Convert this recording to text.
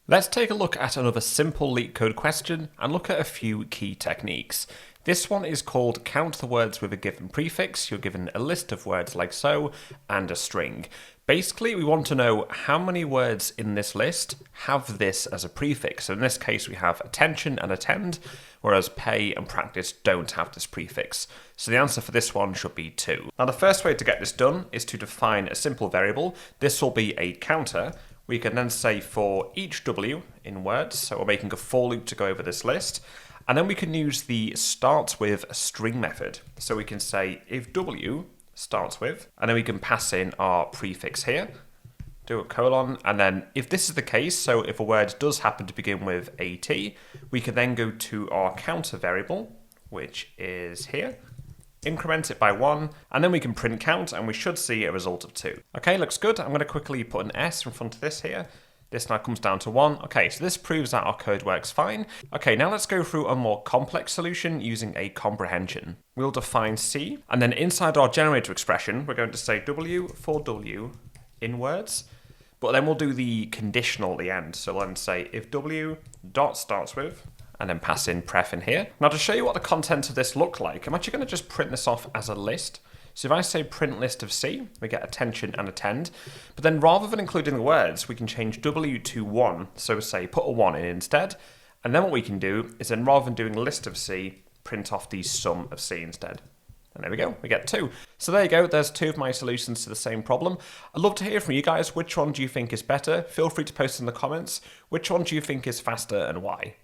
Let's take a look at another simple LeetCode question and look at a few key techniques. This one is called count the words with a given prefix. You're given a list of words like so and a string. Basically, we want to know how many words in this list have this as a prefix. So in this case, we have attention and attend, whereas pay and practice don't have this prefix. So the answer for this one should be 2. Now, the first way to get this done is to define a simple variable. This will be a counter. We can then say for each W in words, so we're making a for loop to go over this list, and then we can use the starts with a string method. So we can say if W starts with, and then we can pass in our prefix here, do a colon, and then if this is the case, so if a word does happen to begin with AT, we can then go to our counter variable, which is here, increment it by 1, and then we can print count, and we should see a result of 2. Okay, looks good. I'm going to quickly put an S in front of this here. This now comes down to 1. Okay, so this proves that our code works fine. Okay, now let's go through a more complex solution using a comprehension. We'll define C, and then inside our generator expression, we're going to say W for W in words, but then we'll do the conditional at the end. So we'll then say if W dot starts with, and then pass in pref in here. Now to show you what the content of this look like, I'm actually going to just print this off as a list. So if I say print list of C, we get attention and attend. But then rather than including the words, we can change W to 1. So say put a 1 in instead. And then what we can do is then rather than doing list of C, print off the sum of C instead. And there we go, we get 2. So there you go, there's 2 of my solutions to the same problem. I'd love to hear from you guys. Which one do you think is better? Feel free to post in the comments. Which one do you think is faster and why?